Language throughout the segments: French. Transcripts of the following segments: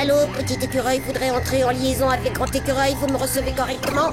allô, petit écureuil voudrait entrer en liaison avec grand écureuil, vous me recevez correctement?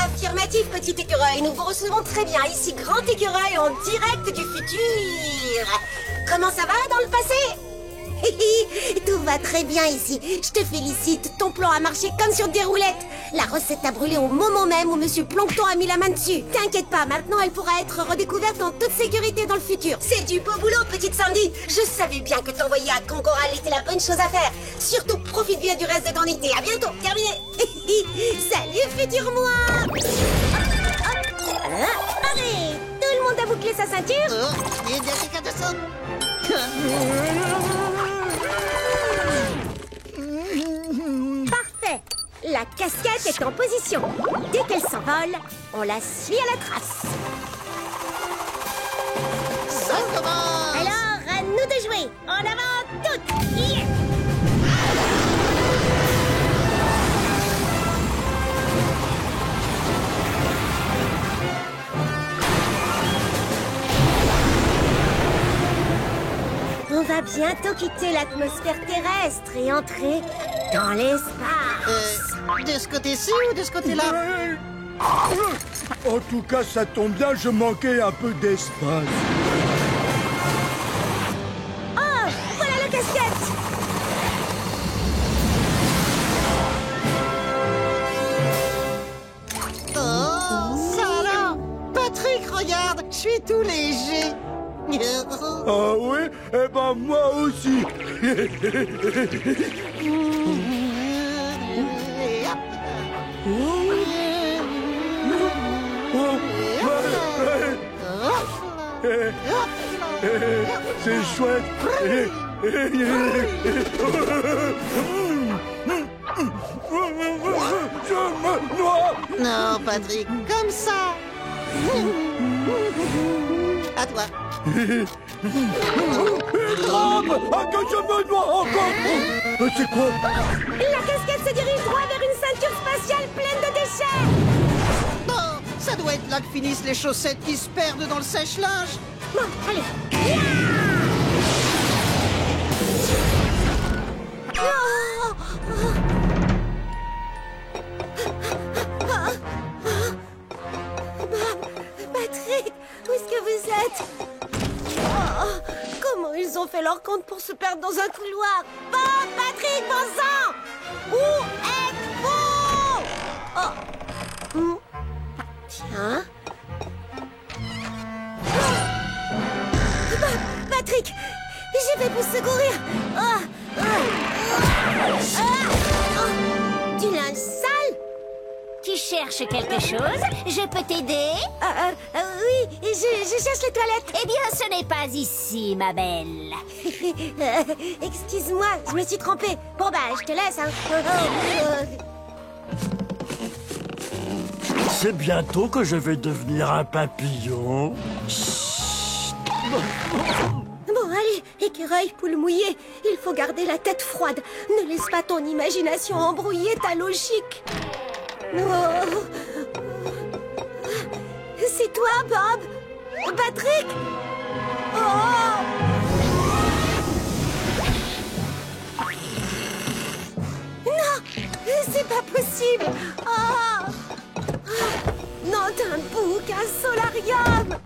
Affirmatif, petit écureuil, nous vous recevons très bien. Ici, grand écureuil en direct du futur. Comment ça va dans le passé? Tout va très bien ici. Je te félicite. Ton plan a marché comme sur des roulettes. La recette a brûlé au moment même où Monsieur Plancton a mis la main dessus. T'inquiète pas, maintenant elle pourra être redécouverte en toute sécurité dans le futur. C'est du beau boulot, petite Sandy. Je savais bien que t'envoyer à Concoral était la bonne chose à faire. Surtout, profite bien du reste de ton été. À bientôt. Terminé. Salut, futur moi. Allez, tout le monde a bouclé sa ceinture? Parfait. La casquette est en position. Dès qu'elle s'envole, on la suit à la trace. Ça commence. Alors, à nous de jouer. En avant toutes. Yeah. On va bientôt quitter l'atmosphère terrestre et entrer dans l'espace. De ce côté-ci ou de ce côté-là? En tout cas, ça tombe bien, je manquais un peu d'espace. Oh, voilà la casquette. Oh, ça alors? Patrick, regarde, je suis tout léger. Ah oui? Eh ben, moi aussi. C'est chouette. Je me noie. Non, Patrick, comme ça. À toi. Énorme! Ah, que je me noie encore! C'est quoi? La casquette se dirige droit vers une ceinture spatiale pleine de déchets. Bon, ça doit être là que finissent les chaussettes qui se perdent dans le sèche-linge. Bon, allez. Patrick, où est-ce que vous êtes? Oh, comment ils ont fait leur compte pour se perdre dans un couloir? Bon, Patrick, bon sang! Où êtes-vous? Oh. Tiens. Patrick, je vais vous secourir. Du linge sale? Tu cherches quelque chose? Je peux t'aider? Oui, je cherche les toilettes. Eh bien, ce n'est pas ici, ma belle. Excuse-moi, je me suis trompée. Bon, bah, je te laisse, hein. C'est bientôt que je vais devenir un papillon. Bon, allez, écureuil, poule mouillée, il faut garder la tête froide. Ne laisse pas ton imagination embrouiller ta logique. Oh. C'est toi, Bob? Patrick? Oh! Non, c'est pas possible. Oh! Non, d'un bouc, un solarium.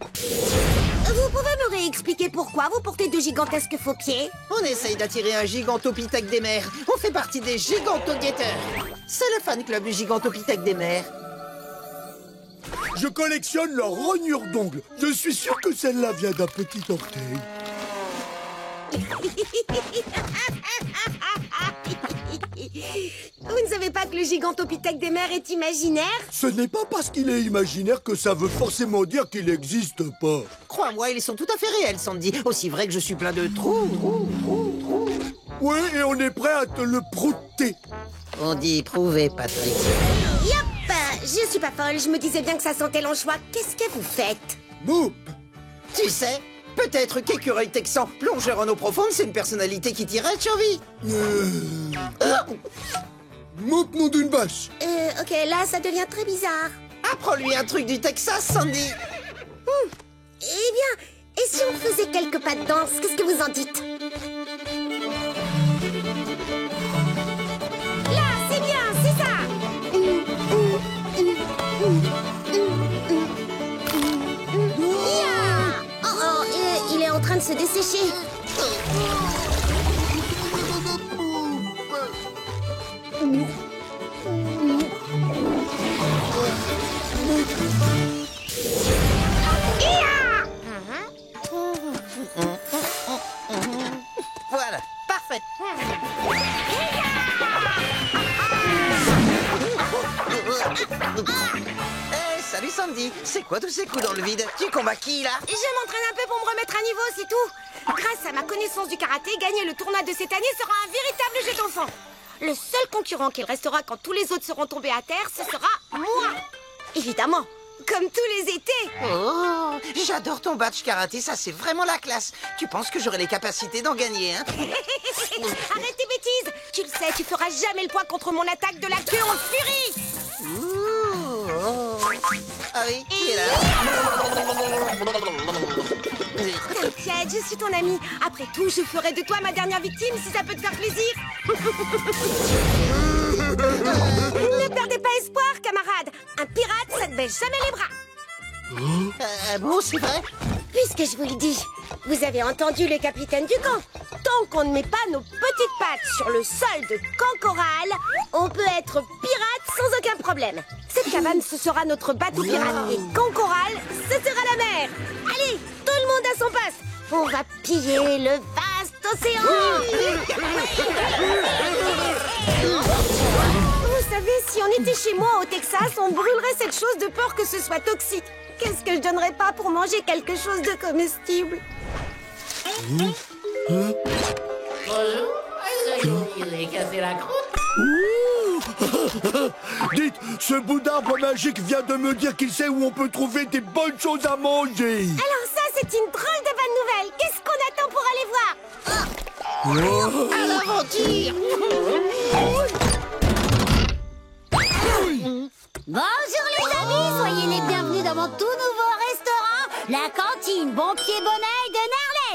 Vous pouvez me réexpliquer pourquoi vous portez de gigantesques faux pieds? On essaye d'attirer un gigantopithèque des mers. On fait partie des gigantoguetteurs. C'est le fan club du gigantopithèque des mers. Je collectionne leurs rognures d'ongles. Je suis sûr que celle-là vient d'un petit orteil. Vous ne savez pas que le gigantopithèque des mers est imaginaire? Ce n'est pas parce qu'il est imaginaire que ça veut forcément dire qu'il n'existe pas. Crois-moi, ils sont tout à fait réels, Sandy. Aussi vrai que je suis plein de trous. Oui, et on est prêt à te le prouter. On dit prouver, Patrick. Yop! Je suis pas folle, je me disais bien que ça sentait l'anchois. Qu'est-ce que vous faites? Boop! Tu sais, peut-être qu'Écureuil Texan, plongeur en eau profonde, c'est une personnalité qui t'irait de survie. Moop, nom d'une vache. Ok, là, ça devient très bizarre. Apprends-lui un truc du Texas, Sandy. Eh bien, et si on faisait quelques pas de danse, qu'est-ce que vous en dites? Salut Sandy, c'est quoi tous ces coups dans le vide? Tu combats qui là? Je m'entraîne un peu pour me remettre à niveau, c'est tout. Grâce à ma connaissance du karaté, gagner le tournoi de cette année sera un véritable jeu d'enfant. Le seul concurrent qu'il restera quand tous les autres seront tombés à terre, ce sera moi. Évidemment, comme tous les étés. Oh, j'adore ton badge karaté, ça c'est vraiment la classe. Tu penses que j'aurai les capacités d'en gagner, hein? Arrête tes bêtises. Tu le sais, tu feras jamais le poids contre mon attaque de la queue en furie. Ouh, oh. Ah oui, il est là. T'inquiète, je suis ton ami. Après tout, je ferai de toi ma dernière victime si ça peut te faire plaisir. Ne perdez pas espoir, camarade. Un pirate, ça ne baisse jamais les bras. Bon, c'est vrai? Puisque je vous le dis, vous avez entendu le capitaine du camp. Tant qu'on ne met pas nos petites pattes sur le sol de Camp Coral, on peut être pirate sans aucun problème. Cette cabane, ce sera notre bateau pirate. Et Camp Coral, ce sera la mer. Allez, tout le monde à son poste. On va piller le vaste océan. Vous savez, si on était chez moi au Texas, on brûlerait cette chose de peur que ce soit toxique. Qu'est-ce que je donnerais pas pour manger quelque chose de comestible? Bonjour, est-ce que vous irez casser la croûte? Dites, ce bout d'arbre magique vient de me dire qu'il sait où on peut trouver des bonnes choses à manger. Alors ça, c'est une drôle de bonne nouvelle. Qu'est-ce qu'on attend pour aller voir? À l'aventure! Bonjour les amis, soyez les bienvenus dans mon tout nouveau restaurant, la cantine Bon Pied Bonnet de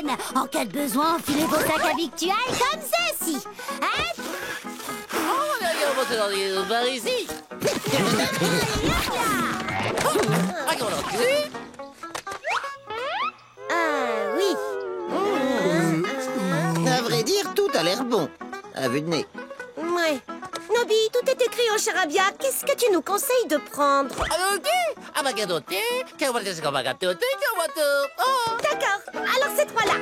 Narlène. En cas de besoin, enfilez vos sacs à victuailles comme ceci. Hein? Oh, regarde, on va par ici. Regarde le cul. Oui. À vrai dire, tout a l'air bon. À vue de nez. Ouais. Nobi, tout est écrit au charabia. Qu'est-ce que tu nous conseilles de prendre? D'accord. Alors ces trois-là.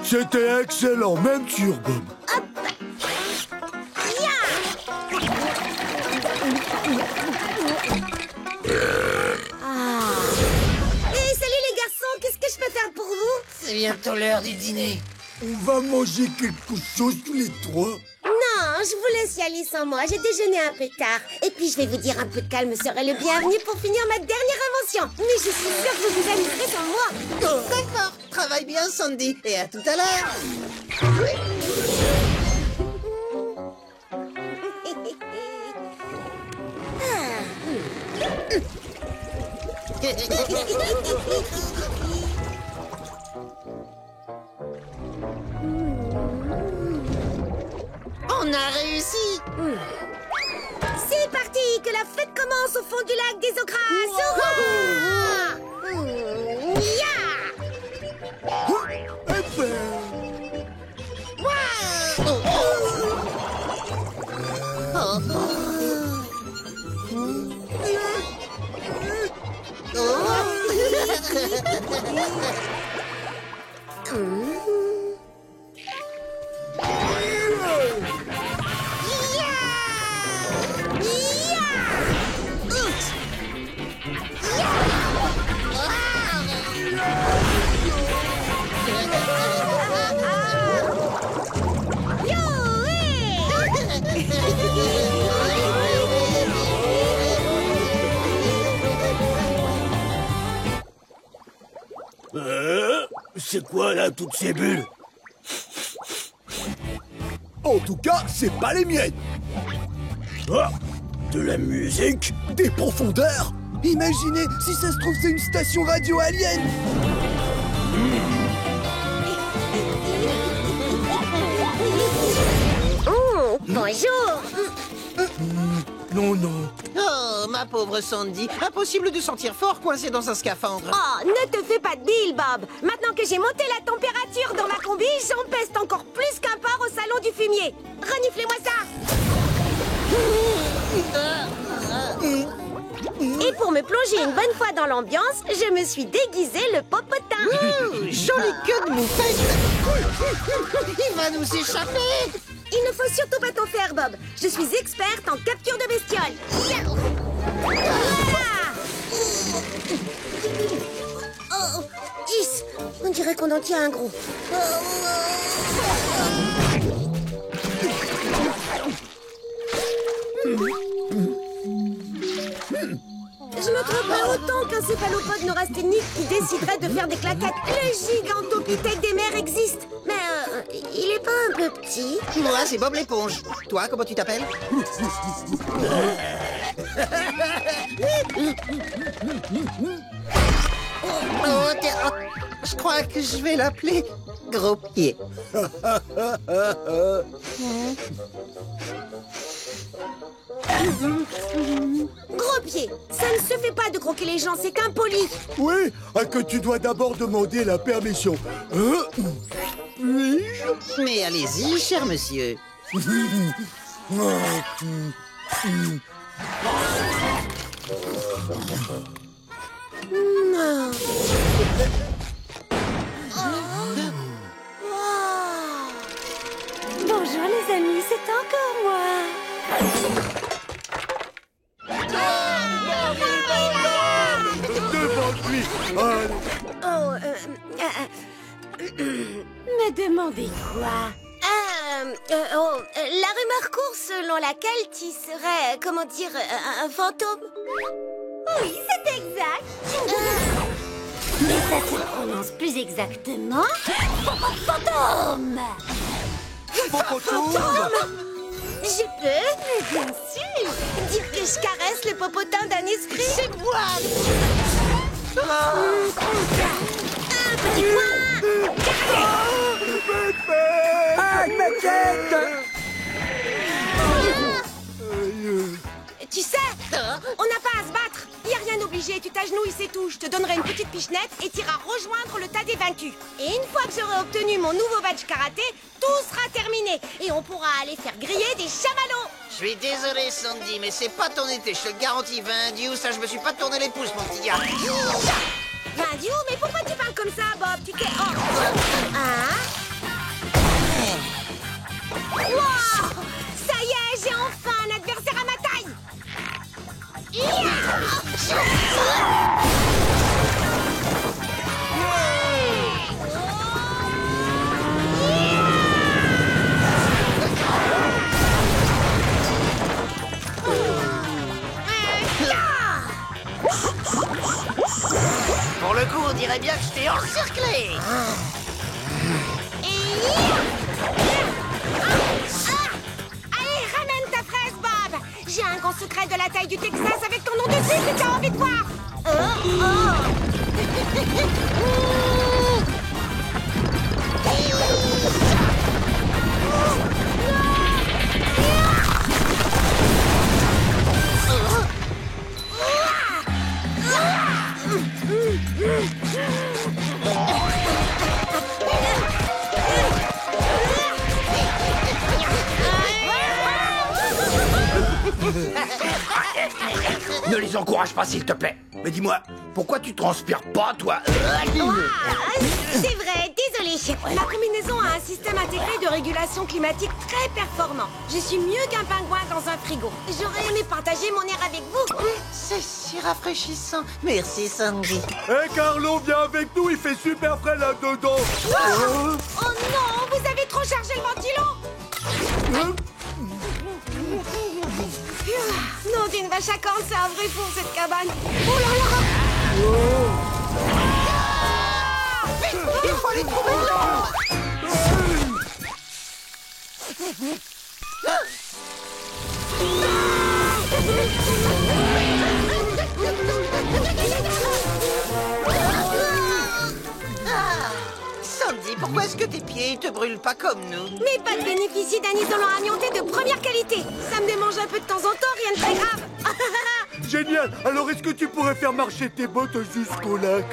C'était excellent, même sur Bob. Et salut les garçons, qu'est-ce que je peux faire pour vous? C'est bientôt l'heure du dîner. On va manger quelque chose tous les trois. Non, je vous laisse y aller sans moi. J'ai déjeuné un peu tard. Et puis je vais vous dire, un peu de calme serait le bienvenu pour finir ma dernière invention. Mais je suis sûre que vous vous amuserez sans moi. Oh, d'accord. Travaille bien, Sandy. Et à tout à l'heure. On a réussi. C'est parti, que la fête commence au fond du lac des Ocras. C'est quoi là, toutes ces bulles? En tout cas, c'est pas les miennes. Ah, de la musique, des profondeurs. Imaginez, si ça se trouve, c'est une station radio alien. Bonjour. Non, non. Oh, ma pauvre Sandy, impossible de sentir fort coincé dans un scaphandre. Oh, ne te fais pas de deal, Bob. Maintenant que j'ai monté la température dans ma combi, j'empeste encore plus qu'un porc au salon du fumier. Reniflez-moi ça. Et pour me plonger une bonne fois dans l'ambiance, je me suis déguisé le popotin. Jolie queue de moufette. Il va nous échapper. Il ne faut surtout pas t'en faire, Bob. Je suis experte en capture de bestioles. Oh, 10. On dirait qu'on en tient un gros. Je me tromperais autant qu'un céphalopode neurasthénique qui déciderait de faire des claquettes. Le gigantopithèque des mers existe. Mais il est pas un peu petit? Moi, c'est Bob l'éponge. Toi, comment tu t'appelles? Je crois que je vais l'appeler Gros Pied. Gros pied, ça ne se fait pas de croquer les gens, c'est impoli. Oui, que tu dois d'abord demander la permission. Oui. Mais allez-y, cher monsieur. Non. Bonjour les amis, c'est encore moi. Devant lui. Allez. Oh, Me demandez quoi? la rumeur court selon laquelle tu serais, comment dire, un fantôme. Oui, c'est exact. Mais ça se prononce plus exactement... Fantôme. Je peux, bien sûr, dire que je caresse le popotin d'un esprit. C'est moi. Un petit point. Tu sais, on n'a pas à se battre. Y a rien obligé, tu t'agenouilles, c'est tout. Je te donnerai une petite pichenette et t'iras rejoindre le tas des vaincus. Et une fois que j'aurai obtenu mon nouveau badge karaté, tout sera terminé. Et on pourra aller faire griller des chamallows. Je suis désolé, Sandy, mais c'est pas ton été, je te le garantis. 20 diou, ça, je me suis pas tourné les pouces, mon petit gars. 20 diou, mais pourquoi tu parles comme ça, Bob? Tu t'es... Oh. Hein? Wow! Ça y est, j'ai enfin un adversaire à ma taille. Pour le coup, on dirait bien que je t'ai encerclé. Allez, ramène ta fraise, Bob. J'ai un grand secret de la taille du Texas avec ton nom dessus si tu as envie de voir. Ne les encourage pas, s'il te plaît. Mais dis-moi, pourquoi tu transpires pas, toi? C'est vrai, désolé. Ma combinaison a un système intégré de régulation climatique très performant. Je suis mieux qu'un pingouin dans un frigo. J'aurais aimé partager mon air avec vous. C'est si rafraîchissant. Merci, Sandy. Hé, Carlo, viens avec nous, il fait super frais là-dedans. Oh non, vous avez trop chargé le ventilo. Non, d'une vache à cornes, c'est un vrai four, cette cabane. Oh là là. Il faut les trouver. Sandy, pourquoi est-ce que tes pieds te brûlent pas comme nous? Mes pattes bénéficient d'un isolant amianté de première qualité. Ça me démange un peu de temps en temps, rien de très grave. Génial. Alors est-ce que tu pourrais faire marcher tes bottes jusqu'au lac?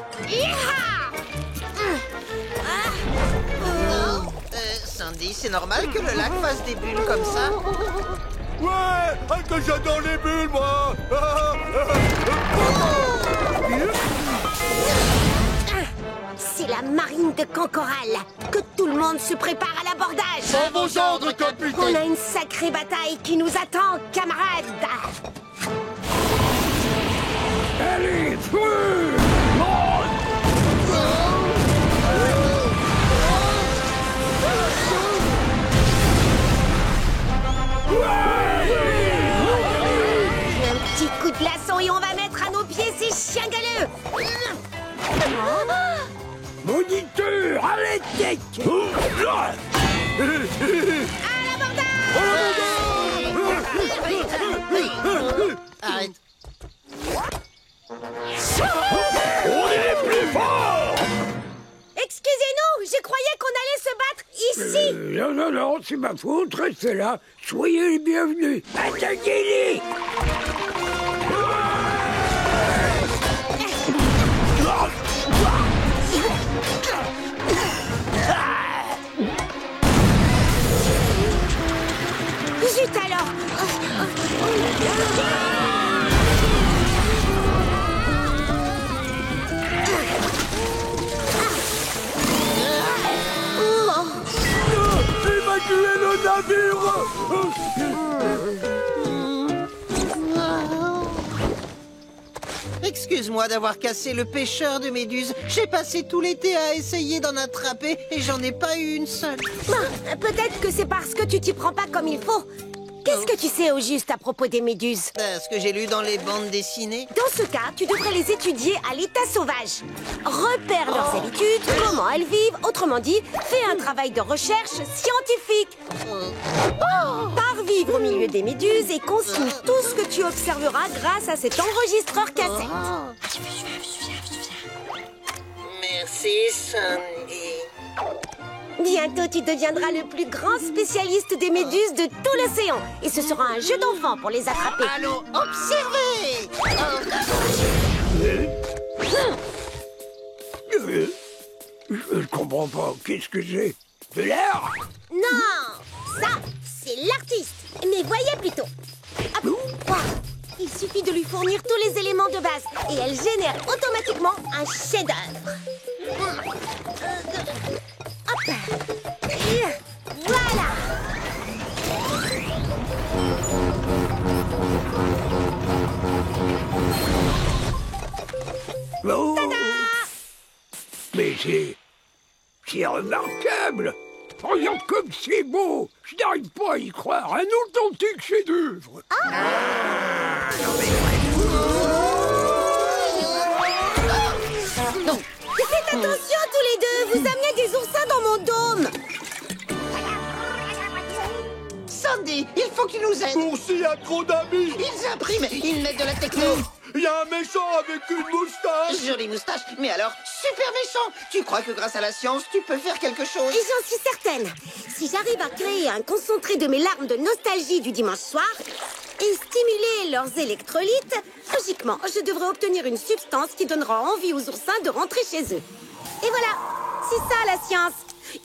Sandy, c'est normal que le lac fasse des bulles comme ça? Ouais, que j'adore les bulles, moi. C'est la marine de Cancoral. Que tout le monde se prépare à l'abordage. À vos ordres, capitaine. On a une sacrée bataille qui nous attend, camarades. Allez, feu! Un petit coup de laçon et on va mettre à nos pieds ces chiens galeux. Moniteur, à l'attaque! Arrête. On est les plus forts! Excusez-nous, je croyais qu'on allait se battre ici. Non, c'est ma faute, restez là. Soyez les bienvenus. Attaquez-les! Zut alors. Évacuez le navire. Excuse-moi d'avoir cassé le pêcheur de méduses. J'ai passé tout l'été à essayer d'en attraper et j'en ai pas eu une seule. Peut-être que c'est parce que tu t'y prends pas comme il faut. Qu'est-ce que tu sais au juste à propos des méduses? Ce que j'ai lu dans les bandes dessinées. Dans ce cas, tu devrais les étudier à l'état sauvage. Repère leurs habitudes, comment elles vivent, autrement dit, fais un travail de recherche scientifique. Pars vivre au milieu des méduses et consigne tout ce que tu observeras grâce à cet enregistreur cassette. Merci, Sandy. Bientôt, tu deviendras le plus grand spécialiste des méduses de tout l'océan. Et ce sera un jeu d'enfant pour les attraper. Allons observer. Je comprends pas. Qu'est-ce que c'est? De l'air? Non, ça, c'est l'artiste. Mais voyez plutôt. Hop, voilà. Il suffit de lui fournir tous les éléments de base et elle génère automatiquement un chef-d'œuvre. Hop. Voilà. Oh. Mais c'est remarquable. Regarde comme c'est beau. Je n'arrive pas à y croire. Un authentique chef-d'œuvre. Faites attention tous les deux. Vous amenez des oursins dans mon dôme. Sandy, il faut qu'ils nous aident. Oursi a trop d'amis. Ils impriment, ils mettent de la techno. Il y a un méchant avec une moustache. Jolie moustache, mais alors, super méchant. Tu crois que grâce à la science, tu peux faire quelque chose? Et j'en suis certaine. Si j'arrive à créer un concentré de mes larmes de nostalgie du dimanche soir et stimuler leurs électrolytes, logiquement, je devrais obtenir une substance qui donnera envie aux oursins de rentrer chez eux. Et voilà, c'est ça la science.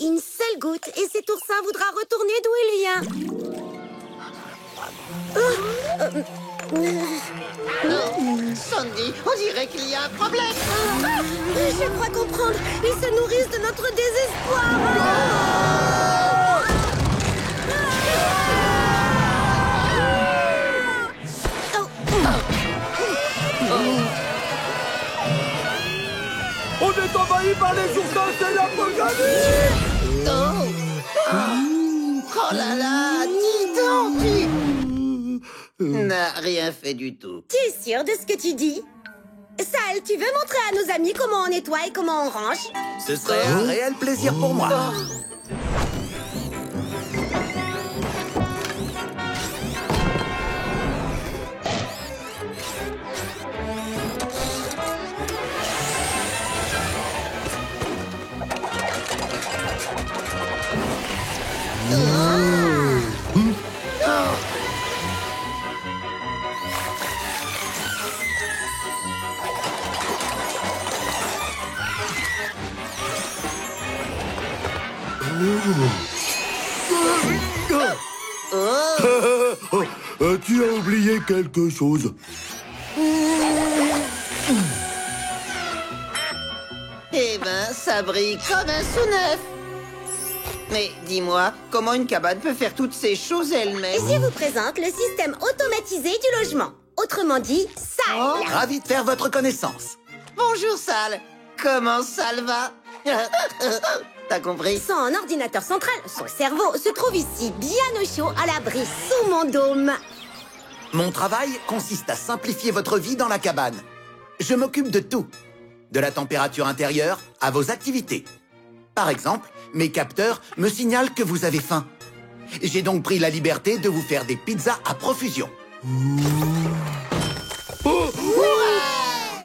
Une seule goutte et cet oursin voudra retourner d'où il vient. Sandy, on dirait qu'il y a un problème. Je crois comprendre. Ils se nourrissent de notre désespoir. On est envahi par les oursins, c'est l'apocalypse. Oh là là, dis donc, n'a rien fait du tout. Tu es sûr de ce que tu dis? Sal, tu veux montrer à nos amis comment on nettoie et comment on range? Ce serait un réel plaisir pour moi. Tu as oublié quelque chose. Eh ben, ça brille comme un sous-neuf. Mais dis-moi, comment une cabane peut faire toutes ces choses elle-même? Je vous présente le système automatisé du logement. Autrement dit, Sal. Ravi de faire votre connaissance. Bonjour, Sal. Comment Sal va? T'as compris? Son ordinateur central, son cerveau, se trouve ici, bien au chaud, à l'abri, sous mon dôme. Mon travail consiste à simplifier votre vie dans la cabane. Je m'occupe de tout. De la température intérieure à vos activités. Par exemple, mes capteurs me signalent que vous avez faim. J'ai donc pris la liberté de vous faire des pizzas à profusion.